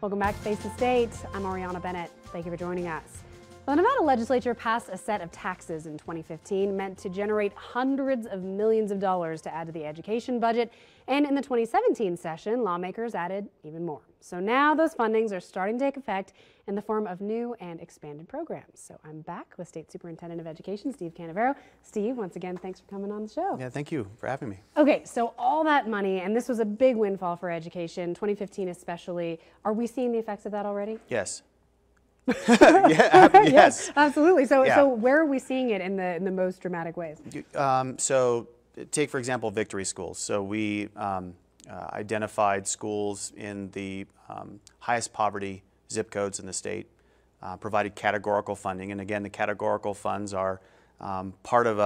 Welcome back to Face the State. I'm Ariana Bennett. Thank you for joining us. The Nevada legislature passed a set of taxes in 2015 meant to generate hundreds of millions of dollars to add to the education budget. And in the 2017 session, lawmakers added even more. So now those fundings are starting to take effect in the form of new and expanded programs. So I'm back with State Superintendent of Education, Steve Canavero. Steve, once again, thanks for coming on the show. Yeah, thank you for having me. Okay, so all that money, and this was a big windfall for education, 2015 especially. Are we seeing the effects of that already? Yes. Yes, absolutely. So where are we seeing it in the most dramatic ways? So take, for example, victory schools. So we identified schools in the highest poverty zip codes in the state, provided categorical funding. And again, the categorical funds are part of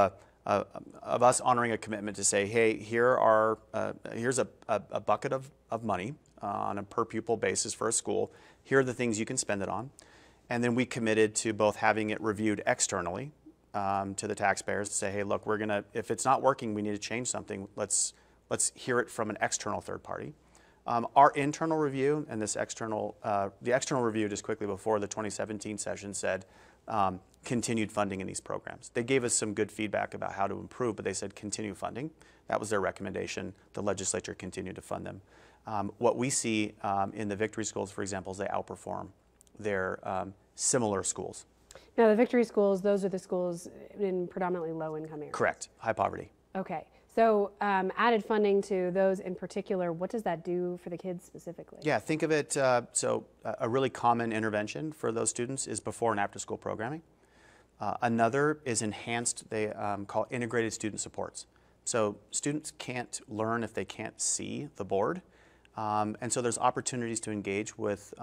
of us honoring a commitment to say, hey, here's a bucket of money on a per pupil basis for a school. Here are the things you can spend it on. And then we committed to both having it reviewed externally to the taxpayers to say, hey, look, if it's not working, we need to change something. Let's hear it from an external third party. Our internal review and the external review just quickly before the 2017 session said continued funding in these programs. They gave us some good feedback about how to improve, but they said continue funding. That was their recommendation. The legislature continued to fund them. What we see in the victory schools, for example, is they outperform their similar schools. Now, the victory schools, those are the schools in predominantly low-income areas. Correct, high poverty. Okay, so added funding to those in particular, what does that do for the kids specifically? Yeah, think of it, a really common intervention for those students is before and after school programming. Another is enhanced, they call integrated student supports. So students can't learn if they can't see the board. And so there's opportunities to engage with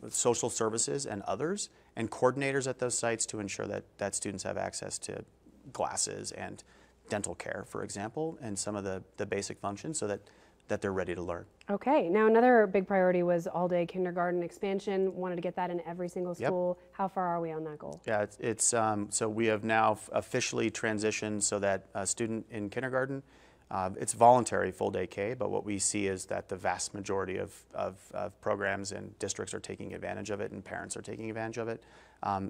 social services and others and coordinators at those sites to ensure that students have access to glasses and dental care, for example, and some of the basic functions so that they're ready to learn. Okay, now another big priority was all-day kindergarten expansion. Wanted to get that in every single school. Yep. How far are we on that goal? Yeah, so we have now officially transitioned so that a student in kindergarten, it's voluntary full-day K, but what we see is that the vast majority of programs and districts are taking advantage of it and parents are taking advantage of it.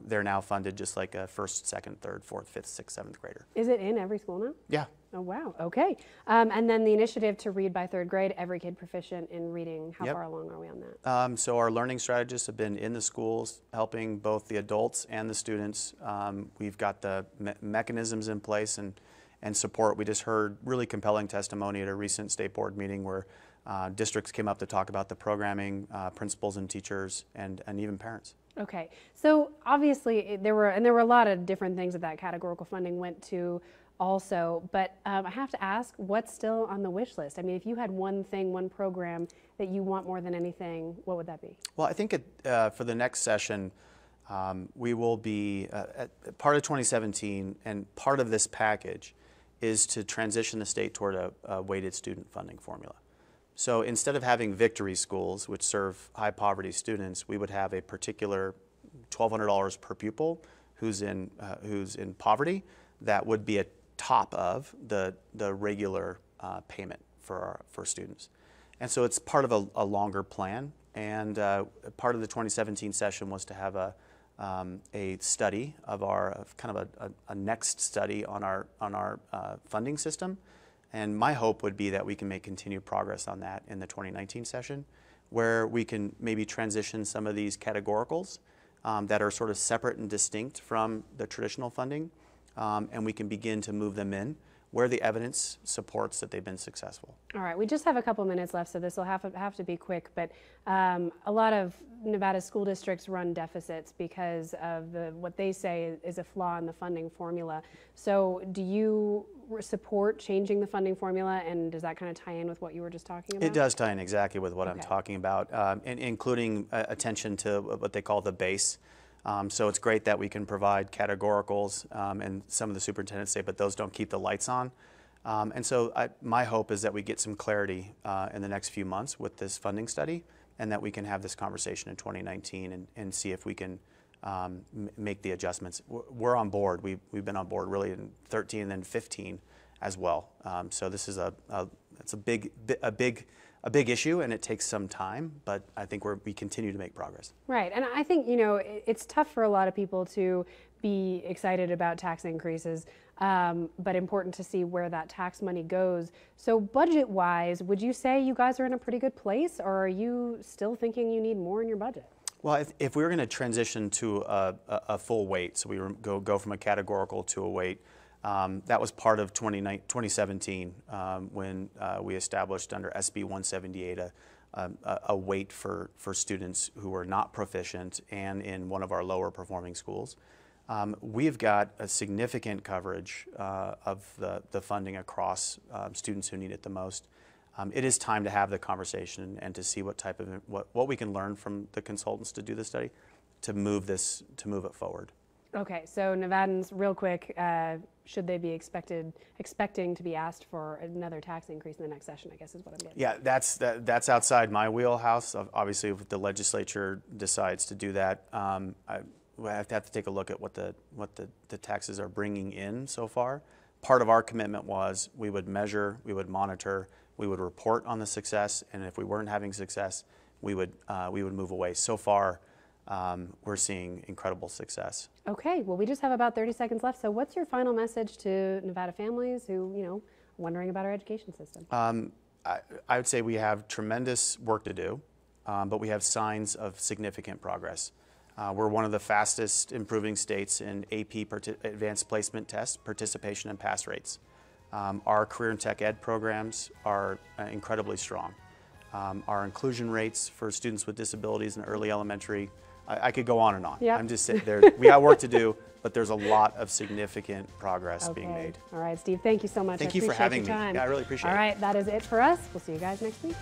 They're now funded just like a first, second, third, fourth, fifth, sixth, seventh grader. Is it in every school now? Yeah. Oh, wow. Okay. And then the initiative to read by third grade, every kid proficient in reading. How far along are we on that? So our learning strategists have been in the schools helping both the adults and the students. We've got the mechanisms in place and support. We just heard really compelling testimony at a recent state board meeting where districts came up to talk about the programming, principals and teachers, and even parents. Okay, so obviously there were a lot of different things that categorical funding went to also, but I have to ask, what's still on the wish list? I mean, if you had one thing, one program that you want more than anything, what would that be? Well, I think for the next session, we will be, part of 2017 and part of this package is to transition the state toward a weighted student funding formula. So instead of having victory schools, which serve high poverty students, we would have a particular $1,200 per pupil who's in poverty that would be a top of the regular payment for students. And so it's part of a longer plan, and part of the 2017 session was to have a study of a next study on our funding system. And my hope would be that we can make continued progress on that in the 2019 session, where we can maybe transition some of these categoricals that are sort of separate and distinct from the traditional funding, and we can begin to move them in where the evidence supports that they've been successful. All right, we just have a couple minutes left, so this will have to be quick, but a lot of Nevada school districts run deficits because of what they say is a flaw in the funding formula. So do you support changing the funding formula, and does that kind of tie in with what you were just talking about? It does tie in exactly with what I'm talking about, including attention to what they call the base. So it's great that we can provide categoricals, and some of the superintendents say, but those don't keep the lights on. And so my hope is that we get some clarity in the next few months with this funding study, and that we can have this conversation in 2019 and see if we can make the adjustments. We're on board. We've been on board really in 13 and then 15 as well. So this is it's a big a big issue and it takes some time, but I think we continue to make progress. Right, and I think, you know, it's tough for a lot of people to be excited about tax increases, but important to see where that tax money goes. So budget-wise, would you say you guys are in a pretty good place, or are you still thinking you need more in your budget? Well, if we were going to transition to a full weight, so we go from a categorical to a weight, that was part of 2017 when we established under SB 178 a weight for students who were not proficient and in one of our lower performing schools. We've got a significant coverage of the funding across students who need it the most. It is time to have the conversation and to see what type of what we can learn from the consultants to do the study to move it forward. Okay, so Nevadans, real quick, should they be expecting to be asked for another tax increase in the next session, I guess is what I'm getting. Yeah, that's outside my wheelhouse. Obviously, if the legislature decides to do that, we have to take a look at what the taxes are bringing in so far. Part of our commitment was we would measure, we would monitor, we would report on the success, and if we weren't having success, we would move away. So far, we're seeing incredible success. Okay, well, we just have about 30 seconds left. So what's your final message to Nevada families who, you know, are wondering about our education system? I would say we have tremendous work to do, but we have signs of significant progress. We're one of the fastest improving states in AP advanced placement tests, participation and pass rates. Our career and tech ed programs are incredibly strong. Our inclusion rates for students with disabilities in early elementary, I could go on and on. Yep. I'm just saying, we got work to do, but there's a lot of significant progress being made. All right, Steve, thank you so much. Thank you for having me. Time. Yeah, I really appreciate it. All right, that is it for us. We'll see you guys next week.